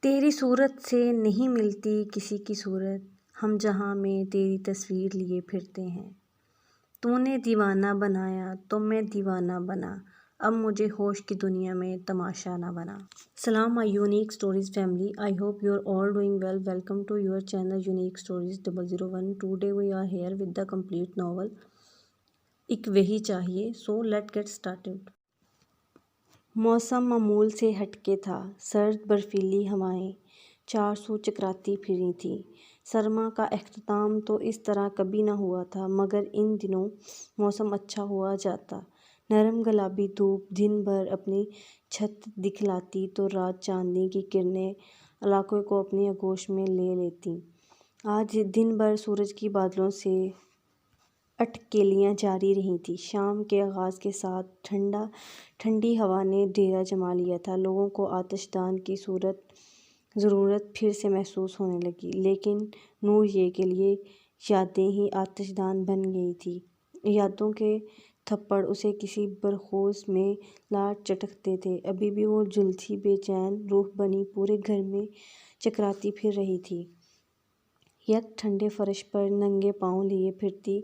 تیری صورت سے نہیں ملتی کسی کی صورت، ہم جہاں میں تیری تصویر لیے پھرتے ہیں۔ تو نے دیوانہ بنایا تو میں دیوانہ بنا، اب مجھے ہوش کی دنیا میں تماشا نہ بنا۔ سلام my unique stories family, I hope you are all doing well. Welcome to your channel unique stories 001۔ Today we are here with the complete novel ایک وہی چاہیے، سو لیٹ گیٹ اسٹارٹڈ۔ موسم معمول سے ہٹ کے تھا، سرد برفیلی ہوائیں چارسو چکراتی پھری تھیں۔ سرما کا اختتام تو اس طرح کبھی نہ ہوا تھا، مگر ان دنوں موسم اچھا ہوا جاتا۔ نرم گلابی دھوپ دن بھر اپنی چھت دکھلاتی تو رات چاندنی کی کرنیں علاقے کو اپنی آغوش میں لے لیتیں۔ آج دن بھر سورج کی بادلوں سے اٹکلیاں جاری رہی تھیں۔ شام کے آغاز کے ساتھ ٹھنڈی ہوا نے ڈیرا جما لیا تھا۔ لوگوں کو آتش دان کی ضرورت پھر سے محسوس ہونے لگی، لیکن نوریہ کے لیے یادیں ہی آتش دان بن گئی تھیں۔ یادوں کے تھپڑ اسے کسی برخوز میں لا چٹکتے تھے۔ ابھی بھی وہ جھلسی بے چین روح بنی پورے گھر میں چکراتی پھر رہی تھی، یک ٹھنڈے فرش پر ننگے پاؤں لیے پھرتی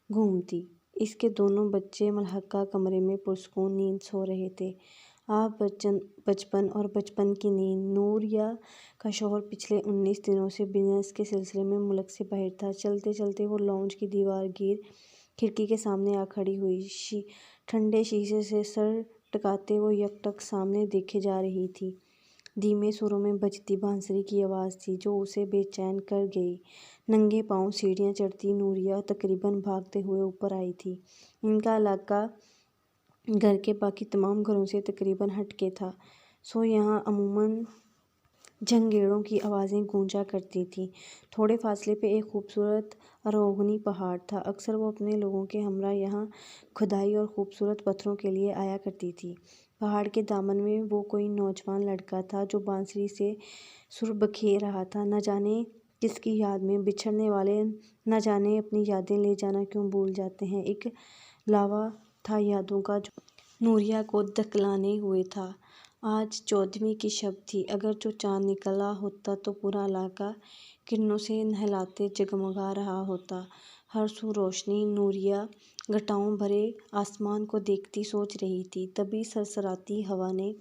گھومتی۔ اس کے دونوں بچے ملحقہ کمرے میں پرسکون نیند سو رہے تھے۔ آپ بچپن اور بچپن کی نیند۔ نوریہ کا شوہر پچھلے 19 دنوں سے بزنس کے سلسلے میں ملک سے باہر تھا۔ چلتے چلتے وہ لاؤنج کی دیوار گیر کھڑکی کے سامنے آ کھڑی ہوئی۔ ٹھنڈے شیشے سے سر ٹکاتے وہ یک ٹک سامنے دیکھے جا رہی تھی۔ دھیمے سروں میں بجتی بانسری کی آواز تھی جو اسے بے چین کر گئی۔ ننگے پاؤں سیڑھیاں چڑھتی نوریہ تقریباً بھاگتے ہوئے اوپر آئی تھی۔ ان کا علاقہ گھر کے باقی تمام گھروں سے تقریباً ہٹ کے تھا، سو یہاں عموماً جھنگیڑوں کی آوازیں گونجا کرتی تھیں۔ تھوڑے فاصلے پہ ایک خوبصورت آروہنی پہاڑ تھا۔ اکثر وہ اپنے لوگوں کے ہمراہ یہاں کھدائی اور خوبصورت پتھروں کے لیے آیا کرتی تھی۔ پہاڑ کے دامن میں وہ کوئی نوجوان لڑکا تھا جو بانسری سے سر بکھیر رہا تھا۔ نہ جانے کس کی یاد میں بچھڑنے والے نہ جانے اپنی یادیں لے جانا کیوں بھول جاتے ہیں۔ ایک لاوا تھا یادوں کا جو نوریہ کو دکھلانے ہوئے تھا۔ آج 14ویں کی شب تھی۔ اگر جو چاند نکلا ہوتا تو پورا علاقہ کرنوں سے نہلاتے جگمگا رہا ہوتا۔ ہر سو روشنی۔ نوریہ گھٹاؤں بھرے آسمان کو دیکھتی سوچ رہی تھی۔ تبھی سرسراتی ہوا نے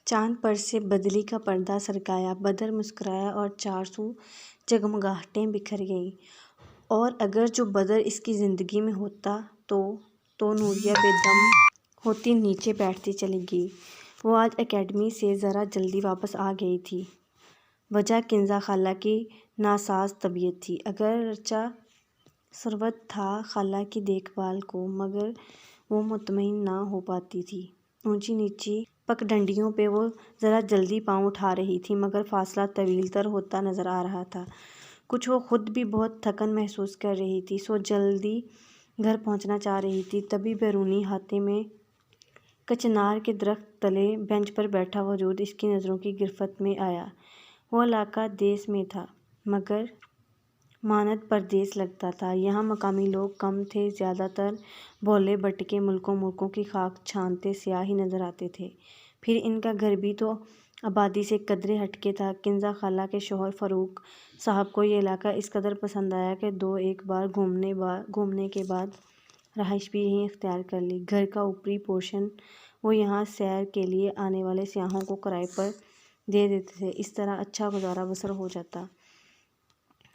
چاند پر سے بدلی کا پردہ سرکایا۔ بدر مسکرایا اور چارسو جگمگاہٹیں بکھر گئیں۔ اور اگر جو بدر اس کی زندگی میں ہوتا تو نوریہ بے دم ہوتی نیچے بیٹھتی چلی گئی۔ وہ آج اکیڈمی سے ذرا جلدی واپس آ گئی تھی۔ وجہ کنزا خالہ کی ناساز طبیعت تھی۔ اگرچہ ثروت تھا خالہ کی دیکھ بھال کو، مگر وہ مطمئن نہ ہو پاتی تھی۔ اونچی نیچی پگڈنڈیوں پہ وہ ذرا جلدی پاؤں اٹھا رہی تھی، مگر فاصلہ طویل تر ہوتا نظر آ رہا تھا۔ کچھ وہ خود بھی بہت تھکن محسوس کر رہی تھی، سو جلدی گھر پہنچنا چاہ رہی تھی۔ تبھی بیرونی احاطے میں کچنار کے درخت تلے بینچ پر بیٹھا وجود اس کی نظروں کی گرفت میں آیا۔ وہ علاقہ دیس میں تھا، مگر مانند پردیس لگتا تھا۔ یہاں مقامی لوگ کم تھے، زیادہ تر بھولے بھٹکے ملکوں کی خاک چھانتے سیاح ہی نظر آتے تھے۔ پھر ان کا گھر بھی تو آبادی سے قدرے ہٹ کے تھا۔ کنزا خالہ کے شوہر فاروق صاحب کو یہ علاقہ اس قدر پسند آیا کہ ایک بار گھومنے کے بعد رہائش بھی یہیں اختیار کر لی۔ گھر کا اوپری پورشن وہ یہاں سیر کے لیے آنے والے سیاحوں کو کرائے پر دے دیتے تھے۔ اس طرح اچھا گزارا بسر ہو جاتا۔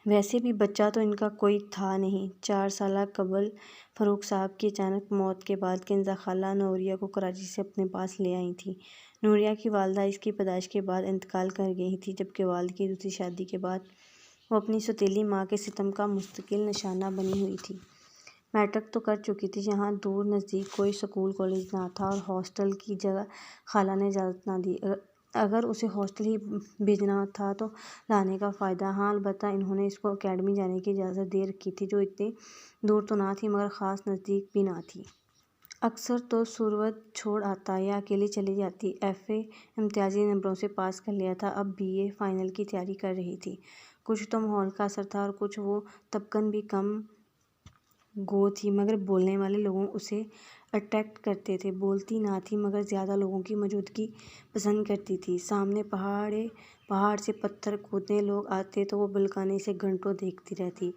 ویسے بھی بچہ تو ان کا کوئی تھا نہیں۔ 4 سال قبل فاروق صاحب کی اچانک موت کے بعد کنزا خالہ نوریہ کو کراچی سے اپنے پاس لے آئی تھیں۔ نوریہ کی والدہ اس کی پیدائش کے بعد انتقال کر گئی تھیں، جبکہ والد کی دوسری شادی کے بعد وہ اپنی سوتیلی ماں کے ستم کا مستقل نشانہ بنی ہوئی تھی۔ میٹرک تو کر چکی تھی۔ یہاں دور نزدیک کوئی سکول کالج نہ تھا اور ہاسٹل کی جگہ خالہ نے اجازت نہ دی۔ اگر اسے ہاسٹل ہی بھیجنا تھا تو لانے کا فائدہ۔ ہاں، البتہ انہوں نے اس کو اکیڈمی جانے کی اجازت دے رکھی تھی، جو اتنی دور تو نہ تھی مگر خاص نزدیک بھی نہ تھی۔ اکثر تو ثروت چھوڑ آتا یا اکیلی چلی جاتی۔ FA امتیازی نمبروں سے پاس کر لیا تھا، اب BA فائنل کی تیاری کر رہی تھی۔ کچھ تو ماحول کا اثر تھا اور کچھ وہ طبقاً بھی کم گو تھی مگر بولنے والے لوگوں اسے اٹریکٹ کرتے تھے۔ بولتی نہ تھی مگر زیادہ لوگوں کی موجودگی پسند کرتی تھی۔ سامنے پہاڑ سے پتھر کھودنے لوگ آتے تو وہ بلکانی سے گھنٹوں دیکھتی رہتی۔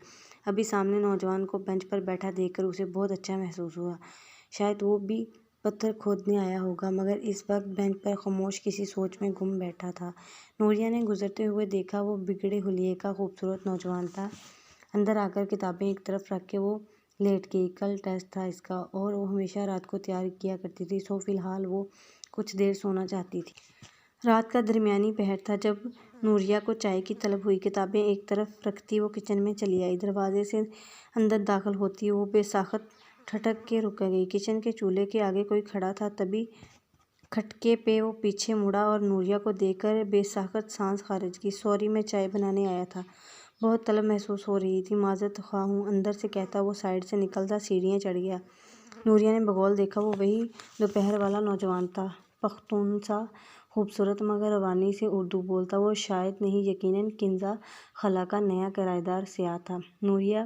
ابھی سامنے نوجوان کو بینچ پر بیٹھا دیکھ کر اسے بہت اچھا محسوس ہوا۔ شاید وہ بھی پتھر کھودنے آیا ہوگا مگر اس وقت بینچ پر خاموش کسی سوچ میں گم بیٹھا تھا۔ نوریہ نے گزرتے ہوئے دیکھا وہ بگڑے حلیے کا خوبصورت نوجوان تھا۔ اندر آ کر کتابیں ایک طرف رکھ کے وہ لیٹ گئی۔ کل ٹیسٹ تھا اس کا اور وہ ہمیشہ رات کو تیاری کیا کرتی تھی، سو فی الحال وہ کچھ دیر سونا چاہتی تھی۔ رات کا درمیانی پہر تھا جب نوریہ کو چائے کی طلب ہوئی۔ کتابیں ایک طرف رکھتی وہ کچن میں چلی آئی۔ دروازے سے اندر داخل ہوتی وہ بے ساخت ٹھٹک کے رک گئی۔ کچن کے چولہے کے آگے کوئی کھڑا تھا، تبھی کھٹکے پہ وہ پیچھے مڑا اور نوریہ کو دیکھ کر بے ساخت سانس خارج کی۔ سوری، میں چائے بنانے آیا تھا۔ بہت طلب محسوس ہو رہی تھی۔ معذرت خواہ ہوں، اندر سے کہتا وہ سائیڈ سے نکلتا سیڑھیاں چڑھ گیا۔ نوریہ نے بغول دیکھا، وہ وہی دوپہر والا نوجوان تھا، پختون سا، خوبصورت مگر روانی سے اردو بولتا۔ وہ شاید نہیں، یقیناً کنزا خلا کا نیا کرایہ دار سیاح تھا۔ نوریہ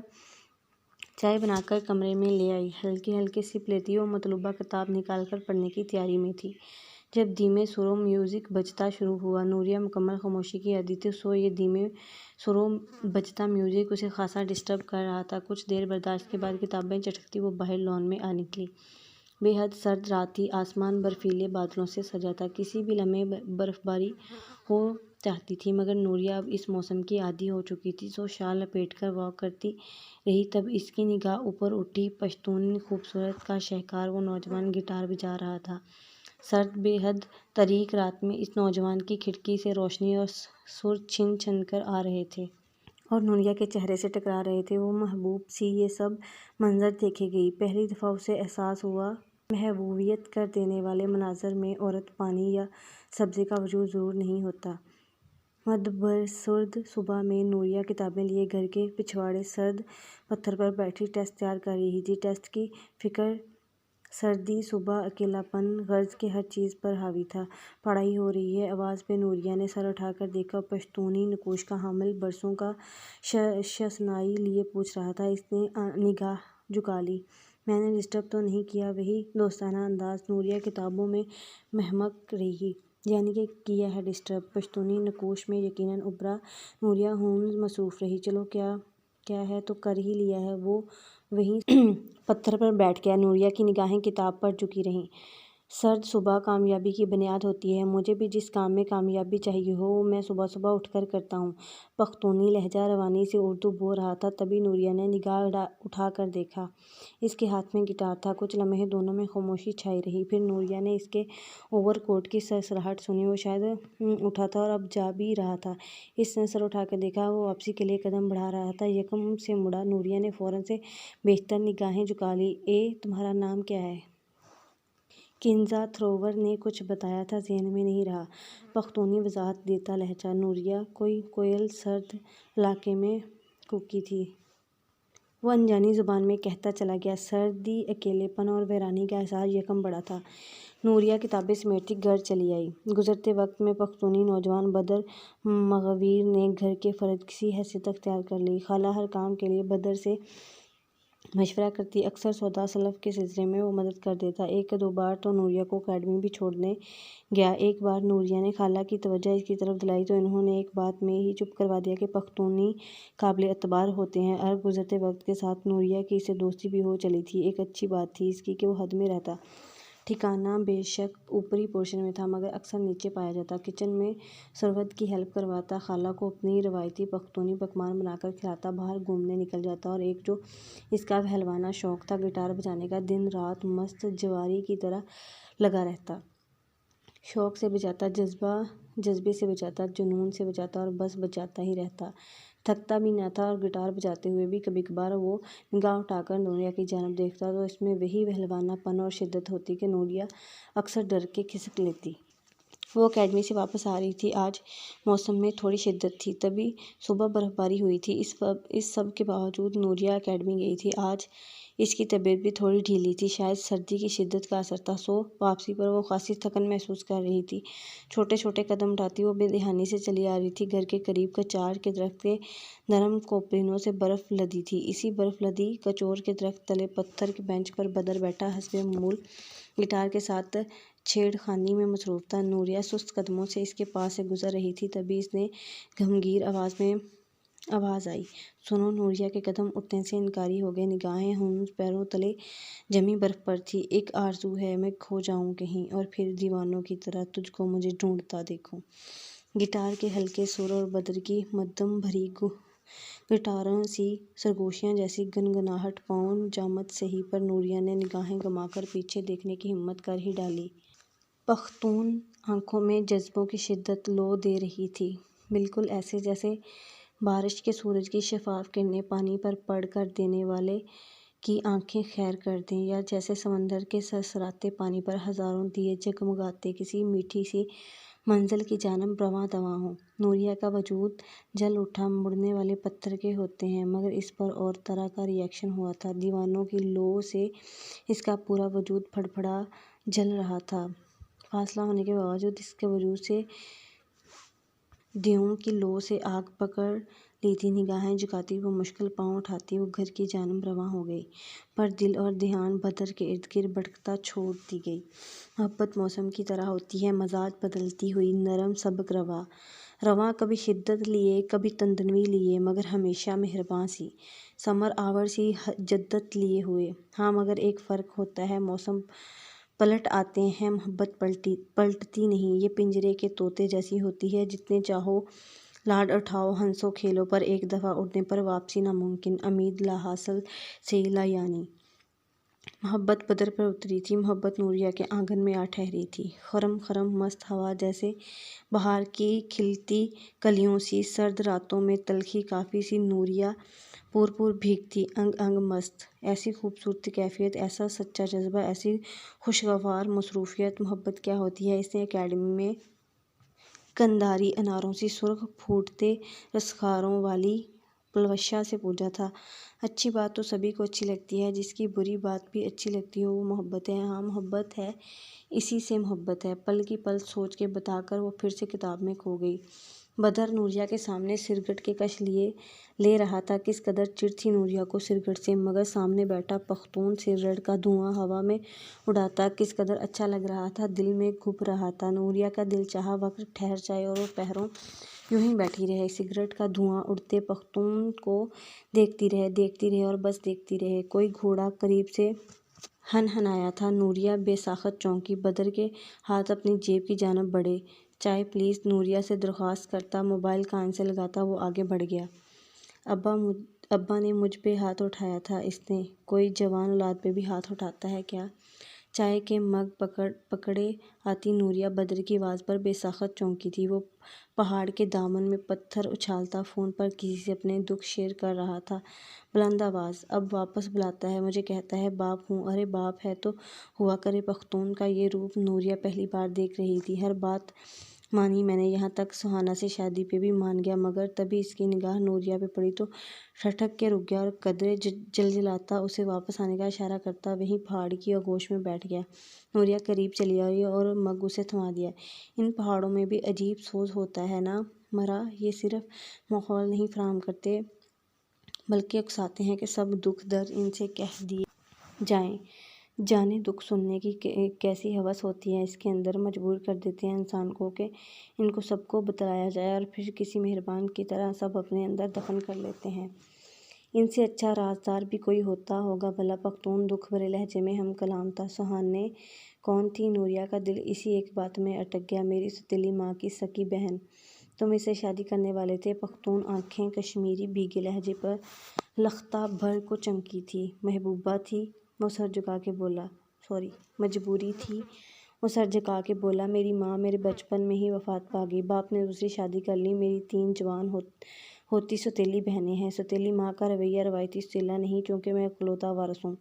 چائے بنا کر کمرے میں لے آئی۔ ہلکے ہلکے سپ لیتی وہ مطلوبہ کتاب نکال کر پڑھنے کی تیاری میں تھی۔ جب دھیمے سروں میوزک بجتا شروع ہوا، نوریہ مکمل خاموشی کی عادی تھی، سو یہ دھیمے سروں بجتا میوزک اسے خاصا ڈسٹرب کر رہا تھا۔ کچھ دیر برداشت کے بعد کتابیں چٹکتی وہ باہر لان میں آ نکلی۔ بے حد سرد رات تھی، آسمان برفیلے بادلوں سے سجا تھا، کسی بھی لمحے برفباری ہو چاہتی تھی مگر نوریہ اب اس موسم کی عادی ہو چکی تھی، سو شال لپیٹ کر واک کرتی رہی۔ تب اس کی نگاہ اوپر اٹھی۔ پشتون خوبصورت کا شاہکار وہ نوجوان گٹار بجا رہا تھا۔ سرد بے حد تاریک رات میں اس نوجوان کی کھڑکی سے روشنی اور سر چھن چھن کر آ رہے تھے اور نوریہ کے چہرے سے ٹکرا رہے تھے۔ وہ محبوب سی یہ سب منظر دیکھے گئی۔ پہلی دفعہ اسے احساس ہوا محبوبیت کر دینے والے مناظر میں عورت، پانی یا سبزے کا وجود ضرور نہیں ہوتا۔ مدبرسرد صبح میں نوریہ کتابیں لیے گھر کے پچھواڑے سرد پتھر پر بیٹھی ٹیسٹ تیار کر رہی تھی۔ ٹیسٹ کی فکر، سردی، صبح، اکیلا پن، غرض کہ ہر چیز پر حاوی تھا۔ پڑھائی ہو رہی ہے؟ آواز پہ نوریہ نے سر اٹھا کر دیکھا۔ پشتونی نقوش کا حامل برسوں کا شناسائی لیے پوچھ رہا تھا۔ اس نے نگاہ جھکا لی۔ میں نے ڈسٹرب تو نہیں کیا؟ وہی دوستانہ انداز۔ نوریہ کتابوں میں مہمک رہی۔ یعنی کہ کیا ہے ڈسٹرب؟ پشتونی نقوش میں یقیناً ابھرا نوریہ ہوں مصروف رہی۔ چلو کیا ہے تو کر ہی لیا ہے۔ وہ وہیں پتھر پر بیٹھ گیا۔ نوریہ کی نگاہیں کتاب پر جھکی رہیں۔ سرد صبح کامیابی کی بنیاد ہوتی ہے۔ مجھے بھی جس کام میں کامیابی چاہیے ہو وہ میں صبح صبح اٹھ کر کرتا ہوں۔ پختونی لہجہ روانی سے اردو بول رہا تھا۔ تبھی نوریہ نے نگاہ اٹھا کر دیکھا۔ اس کے ہاتھ میں گٹار تھا۔ کچھ لمحے دونوں میں خاموشی چھائی رہی۔ پھر نوریہ نے اس کے اوور کوٹ کی سرسراہٹ سنی۔ وہ شاید اٹھا تھا اور اب جا بھی رہا تھا۔ اس نے سر اٹھا کر دیکھا۔ وہ واپسی کے لیے قدم بڑھا رہا تھا، یکم سے مڑا۔ نوریہ نے فوراً سے بیشتر نگاہیں جھکا لیں۔ تمہارا نام کیا ہے؟ کنزا تھروور نے کچھ بتایا تھا، ذہن میں نہیں رہا۔ پختونی وضاحت دیتا لہجہ۔ نوریہ کوئی کوئل سرد علاقے میں کوکی تھی، وہ انجانی زبان میں کہتا چلا گیا۔ سردی، اکیلے پن اور ویرانی کا احساس یکم بڑھا تھا۔ نوریہ کتابیں سمیٹتی گھر چلی آئی۔ گزرتے وقت میں پختونی نوجوان بدر مغویر نے گھر کے فرد کی حیثیت اختیار کر لی۔ خالہ ہر کام کے لیے بدر سے مشورہ کرتی، اکثر سودا سلف کے سلسلے میں وہ مدد کر دیتا۔ ایک دو بار تو نوریہ کو اکیڈمی بھی چھوڑنے گیا۔ ایک بار نوریہ نے خالہ کی توجہ اس کی طرف دلائی تو انہوں نے ایک بات میں ہی چپ کروا دیا کہ پختونی قابل اعتبار ہوتے ہیں۔ گزرتے وقت کے ساتھ نوریہ کی اس سے دوستی بھی ہو چلی تھی۔ ایک اچھی بات تھی اس کی کہ وہ حد میں رہتا۔ ٹھکانہ بے شک اوپری پورشن میں تھا مگر اکثر نیچے پایا جاتا۔ کچن میں سرود کی ہیلپ کرواتا، خالہ کو اپنی روایتی پختونی پکوان بنا کر کھلاتا، باہر گھومنے نکل جاتا اور ایک جو اس کا پہلوانہ شوق تھا گٹار بجانے کا، دن رات مست جواری کی طرح لگا رہتا۔ شوق سے بجاتا، جذبے سے بجاتا، جنون سے بجاتا اور بس بجاتا ہی رہتا۔ تھکتا بھی نہ تھا اور گٹار بجاتے ہوئے بھی کبھی کبھار وہ نگاہ اٹھا کر نوریہ کی جانب دیکھتا تو اس میں وہی پہلوانہ پن اور شدت ہوتی کہ نوریہ اکثر ڈر کے کھسک لیتی۔ وہ اکیڈمی سے واپس آ رہی تھی۔ آج موسم میں تھوڑی شدت تھی، تبھی صبح برف باری ہوئی تھی۔ اس سب کے باوجود نوریہ اکیڈمی گئی تھی۔ آج اس کی طبیعت بھی تھوڑی ڈھیلی تھی، شاید سردی کی شدت کا اثر تھا۔ واپسی پر وہ خاصی تھکن محسوس کر رہی تھی۔ چھوٹے چھوٹے قدم اٹھاتی وہ بے دھیانی سے چلی آ رہی تھی۔ گھر کے قریب کچار کے درخت کے نرم کوپلوں سے برف لدی تھی۔ اسی برف لدی کچور کے درخت تلے پتھر کے بینچ پر بدر بیٹھا حسب معمول گٹار کے ساتھ چھیڑ خانی میں مصروف تھا۔ نوریہ سست قدموں سے اس کے پاس سے گزر رہی تھی، تبھی اس نے گھمگیر آواز آئی، "سنو!" نوریہ کے قدم اٹھنے سے انکاری ہو گئے، نگاہیں ہنوز پیروں تلے جمی برف پر تھی۔ "ایک آرزو ہے، میں کھو جاؤں کہیں، اور پھر دیوانوں کی طرح تجھ کو مجھے ڈھونڈتا دیکھوں۔" گٹار کے ہلکے سر اور بدر کی مدھم بھری گٹاروں سی سرگوشیاں جیسی گنگناہٹ پاؤں جامت سہی پر نوریہ نے نگاہیں گما کر پیچھے دیکھنے کی ہمت کر ہی ڈالی۔ پختون آنکھوں میں جذبوں کی شدت لو دے رہی تھی، بالکل ایسے جیسے بارش کے سورج کی شفاف کرنیں پانی پر پڑ کر دینے والے کی آنکھیں خیر کر دیں، یا جیسے سمندر کے سرسراتے پانی پر ہزاروں دیے جگمگاتے کسی میٹھی سی منزل کی جانب رواں دواں ہوں۔ نوریہ کا وجود جل اٹھا۔ مڑنے والے پتھر کے ہوتے ہیں، مگر اس پر اور طرح کا ری ایکشن ہوا تھا۔ دیوانوں کی لو سے اس کا پورا وجود پھڑپھڑا جل رہا تھا۔ فاصلہ ہونے کے باوجود اس کے وجود سے دیووں کی لو سے آگ پکڑ لی تھی۔ نگاہیں جھکاتی وہ مشکل پاؤں اٹھاتی وہ گھر کی جانب رواں ہو گئی، پر دل اور دھیان بدر کے ارد گرد بھٹکتا چھوڑ دی گئی۔ محبت موسم کی طرح ہوتی ہے، مزاج بدلتی ہوئی، نرم سبک رواں، کبھی شدت لیے کبھی تندنوی لیے، مگر ہمیشہ مہرباں سی، ثمر آور سی جدت لیے ہوئے۔ ہاں، مگر ایک فرق ہوتا ہے، موسم پلٹ آتے ہیں، محبت پلٹتی نہیں۔ یہ پنجرے کے طوطے جیسی ہوتی ہے، جتنے چاہو لاڈ اٹھاؤ، ہنسو کھیلو، پر ایک دفعہ اڑنے پر واپسی ناممکن، امید لا حاصل سے لا یعنی۔ محبت بدر پر اتری تھی، محبت نوریہ کے آنگن میں آ ٹھہری تھی۔ خرم خرم مست ہوا، جیسے بہار کی کھلتی کلیوں سی، سرد راتوں میں تلخی کافی سی، نوریہ پور بھیگتی، انگ انگ مست۔ ایسی خوبصورت کیفیت، ایسا سچا جذبہ، ایسی خوشگوار مصروفیت۔ محبت کیا ہوتی ہے، اس نے اکیڈمی میں قنداری اناروں سی سرخ پھوٹتے رخساروں والی پلوشا سے پوچھا تھا۔ اچھی بات تو سبھی کو اچھی لگتی ہے، جس کی بری بات بھی اچھی لگتی ہو، وہ محبت ہے۔ ہاں، محبت ہے، اسی سے محبت ہے۔ پل کی پل سوچ کے بتا کر وہ پھر سے کتاب میں کھو گئی۔ بدر نوریہ کے سامنے سگریٹ کے کش لے رہا تھا۔ کس قدر چڑ تھی نوریہ کو سگریٹ سے، مگر سامنے بیٹھا پختون سگریٹ کا دھواں ہوا میں اڑاتا کس قدر اچھا لگ رہا تھا، دل میں گھپ رہا تھا۔ نوریہ کا دل چاہا وقت ٹھہر جائے اور وہ پہروں یوں ہی بیٹھی رہے، سگریٹ کا دھواں اڑتے پختون کو دیکھتی رہے اور بس دیکھتی رہے۔ کوئی گھوڑا قریب سے ہنہنایا تھا۔ نوریہ بے ساخت چونکی، بدر کے ہاتھ اپنی جیب کی جانب بڑھے۔ "چائے پلیز!" نوریہ سے درخواست کرتا موبائل کان سے لگاتا وہ آگے بڑھ گیا۔ ابا نے مجھ پہ ہاتھ اٹھایا تھا، اس نے کوئی جوان اولاد پہ بھی ہاتھ اٹھاتا ہے کیا؟ چائے کے مگ پکڑے آتی نوریہ بدر کی آواز پر بے ساخت چونکی تھی۔ وہ پہاڑ کے دامن میں پتھر اچھالتا فون پر کسی سے اپنے دکھ شیئر کر رہا تھا، بلند آواز۔ اب واپس بلاتا ہے مجھے، کہتا ہے باپ ہوں۔ ارے باپ ہے تو ہوا کرے۔ پختون کا یہ روپ نوریہ پہلی بار دیکھ رہی تھی۔ ہر بات مانی میں نے، یہاں تک سہانا سے شادی پہ بھی مان گیا، مگر تبھی اس کی نگاہ نوریہ پہ پڑی تو ٹھٹک کے رک گیا اور قدرے جلجلاتا اسے واپس آنے کا اشارہ کرتا وہیں پہاڑ کی آغوش میں بیٹھ گیا۔ نوریہ قریب چلی آئی اور مگ اسے تھما دیا۔ ان پہاڑوں میں بھی عجیب سوز ہوتا ہے نا مرا، یہ صرف ماحول نہیں فراہم کرتے بلکہ اکساتے ہیں کہ سب دکھ درد ان سے کہہ دیے جائیں۔ جانے دکھ سننے کی کیسی ہوس ہوتی ہے اس کے اندر، مجبور کر دیتے ہیں انسان کو کہ ان کو سب کو بتلایا جائے، اور پھر کسی مہربان کی طرح سب اپنے اندر دفن کر لیتے ہیں۔ ان سے اچھا رازدار بھی کوئی ہوتا ہوگا بھلا۔ پختون دکھ بھرے لہجے میں ہم کلام تھا۔ سہانے کون تھی؟ نوریہ کا دل اسی ایک بات میں اٹک گیا، میری سوتیلی ماں کی سکی بہن۔ تم اس سے شادی کرنے والے تھے؟ پختون آنکھیں کشمیری بھیگے لہجے پر لختہ بھر کو چمکی تھی۔ محبوبہ تھی؟ وہ سر جھکا کے بولا۔ مجبوری تھی؟ وہ سر جھکا کے بولا۔ میری ماں میرے بچپن میں ہی وفات پا گئی، باپ نے دوسری شادی کر لی، میری 3 جوان ہوتی سوتیلی بہنیں ہیں۔ سوتیلی ماں کا رویہ روایتی سوتیلا نہیں، چونکہ میں اکلوتا وارث ہوں۔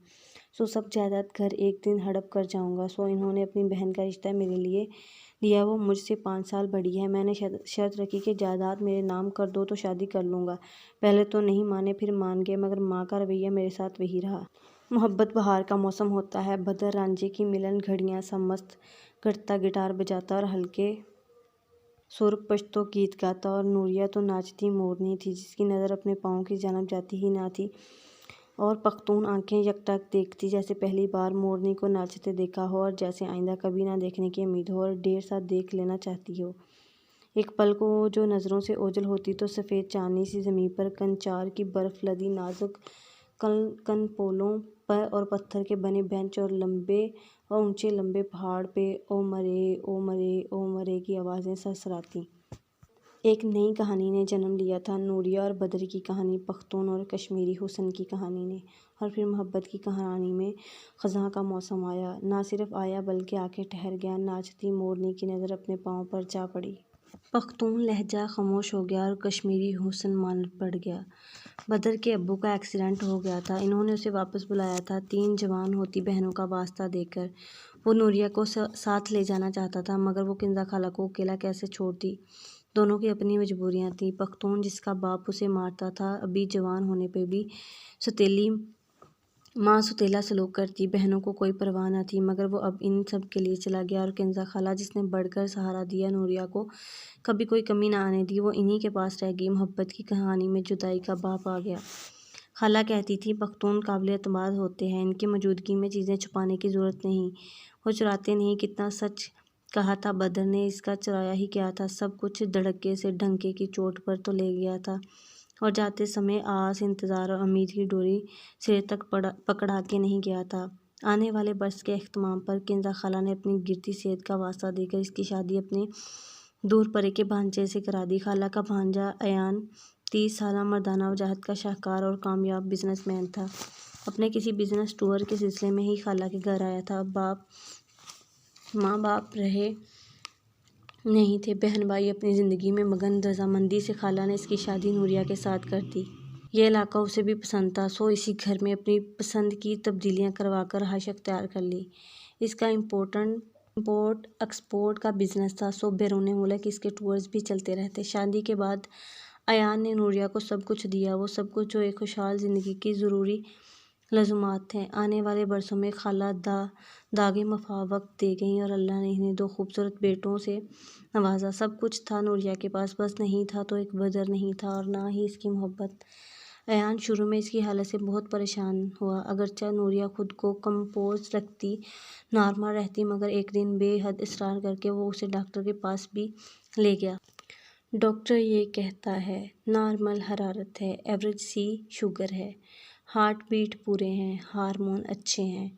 سو سب جائیداد گھر ایک دن ہڑپ کر جاؤں گا۔ سو انہوں نے اپنی بہن کا رشتہ میرے لیے دیا۔ وہ مجھ سے 5 سال بڑی ہے۔ میں نے شرط رکھی کہ جائیداد میرے نام کر دو تو شادی کر لوں گا۔ پہلے تو نہیں مانے، پھر مان گئے، مگر ماں کا رویہ میرے ساتھ وہی رہا۔ محبت بہار کا موسم ہوتا ہے، بدر رانجھے کی ملن گھڑیاں سا مست گھٹتا، گٹار بجاتا اور ہلکے سر پشتو گیت گاتا، اور نوریہ تو ناچتی مورنی تھی جس کی نظر اپنے پاؤں کی جانب جاتی ہی نہ تھی، اور پختون آنکھیں یکٹک دیکھتی جیسے پہلی بار مورنی کو ناچتے دیکھا ہو، اور جیسے آئندہ کبھی نہ دیکھنے کی امید ہو، اور ڈھیر سا دیکھ لینا چاہتی ہو۔ ایک پل کو جو نظروں سے اوجھل ہوتی تو سفید چاندنی سی زمین پر کنچار کی برف لدی نازک کنپولوں پر، اور پتھر کے بنے بینچ اور لمبے اور اونچے لمبے پہاڑ پہ او مرے او مرے او مرے کی آوازیں سرسراتی۔ ایک نئی کہانی نے جنم لیا تھا، نوریہ اور بدر کی کہانی، پختون اور کشمیری حسن کی کہانی نے۔ اور پھر محبت کی کہانی میں خزاں کا موسم آیا، نہ صرف آیا بلکہ آ کے ٹھہر گیا۔ ناچتی مورنی کی نظر اپنے پاؤں پر جا پڑی۔ پختون لہجہ خاموش ہو گیا اور کشمیری حسن ماند پڑ گیا۔ بدر کے ابو کا ایکسیڈنٹ ہو گیا تھا، انہوں نے اسے واپس بلایا تھا 3 جوان ہوتی بہنوں کا واسطہ دے کر۔ وہ نوریہ کو ساتھ لے جانا چاہتا تھا، مگر وہ کنزا خالہ کو اکیلا کیسے چھوڑتی؟ دونوں کی اپنی مجبوریاں تھیں۔ پختون جس کا باپ اسے مارتا تھا، ابھی جوان ہونے پہ بھی ماں ستیلا سلوک کرتی، بہنوں کو کوئی پرواہ نہ تھی، مگر وہ اب ان سب کے لیے چلا گیا۔ اور کنزا خالہ جس نے بڑھ کر سہارا دیا، نوریہ کو کبھی کوئی کمی نہ آنے دی، وہ انہی کے پاس رہ گئی۔ محبت کی کہانی میں جدائی کا باپ آ گیا۔ خالہ کہتی تھیں پختون قابل اعتماد ہوتے ہیں، ان کی موجودگی میں چیزیں چھپانے کی ضرورت نہیں، وہ چراتے نہیں۔ کتنا سچ کہا تھا بدر نے، اس کا چرایا ہی کیا تھا، سب کچھ دھڑکے سے ڈنکے کی چوٹ پر تو لے گیا تھا، اور جاتے سمے آس، انتظار اور امید کی ڈوری سرے تک پکڑا کے نہیں گیا تھا۔ آنے والے برس کے اختتام پر کنزا خالہ نے اپنی گرتی صحت کا واسطہ دے کر اس کی شادی اپنے دور پرے کے بھانجے سے کرا دی۔ خالہ کا بھانجا ایان 30 سالہ مردانہ وجاہت کا شاہکار اور کامیاب بزنس مین تھا۔ اپنے کسی بزنس ٹور کے سلسلے میں ہی خالہ کے گھر آیا تھا۔ ماں باپ رہے نہیں تھے، بہن بھائی اپنی زندگی میں مگن۔ رضامندی سے خالہ نے اس کی شادی نوریہ کے ساتھ کر دی۔ یہ علاقہ اسے بھی پسند تھا، سو اسی گھر میں اپنی پسند کی تبدیلیاں کروا کر رہائش اختیار کر لی۔ اس کا امپورٹ ایکسپورٹ کا بزنس تھا، سو بیرون ملک اس کے ٹورز بھی چلتے رہتے۔ شادی کے بعد ایان نے نوریہ کو سب کچھ دیا، وہ سب کچھ جو ایک خوشحال زندگی کی ضروری لزومات تھے۔ آنے والے برسوں میں خالہ داغ مفارقت دے گئیں، اور اللہ نے انہیں 2 خوبصورت بیٹوں سے نوازا۔ سب کچھ تھا نوریہ کے پاس، بس نہیں تھا تو ایک بدر نہیں تھا، اور نہ ہی اس کی محبت۔ ایان شروع میں اس کی حالت سے بہت پریشان ہوا، اگرچہ نوریہ خود کو کمپوز رکھتی، نارمل رہتی، مگر ایک دن بے حد اصرار کر کے وہ اسے ڈاکٹر کے پاس بھی لے گیا۔ ڈاکٹر یہ کہتا ہے نارمل حرارت ہے، ایوریج سی شوگر ہے، ہارٹ بیٹ پورے ہیں، ہارمون اچھے ہیں،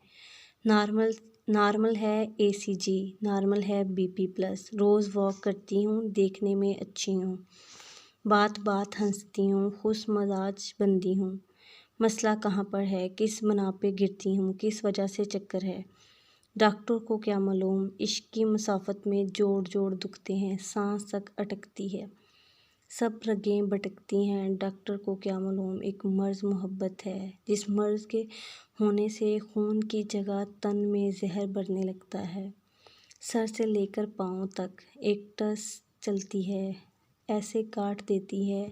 نارمل ہے ECG، نارمل ہے BP+، روز واک کرتی ہوں، دیکھنے میں اچھی ہوں، بات بات ہنستی ہوں، خوش مزاج بندی ہوں۔ مسئلہ کہاں پر ہے، کس بنا پہ گرتی ہوں، کس وجہ سے چکر ہے، ڈاکٹر کو کیا معلوم۔ عشق کی مسافت میں جوڑ جوڑ دکھتے ہیں، سانس تک اٹکتی ہے، سب رگیں بھٹکتی ہیں، ڈاکٹر کو کیا معلوم۔ ایک مرض محبت ہے، جس مرض کے ہونے سے خون کی جگہ تن میں زہر بڑھنے لگتا ہے، سر سے لے کر پاؤں تک ایک ٹس چلتی ہے، ایسے کاٹ دیتی ہے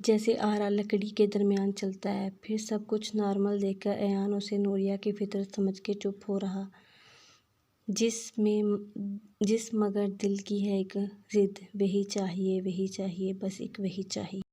جیسے آرا لکڑی کے درمیان چلتا ہے۔ پھر سب کچھ نارمل دیکھ کر ایان اسے نوریہ کی فطرت سمجھ کے چپ ہو رہا، جس مگر دل کی ہے ایک ضد، وہی چاہیے، بس ایک وہی چاہیے۔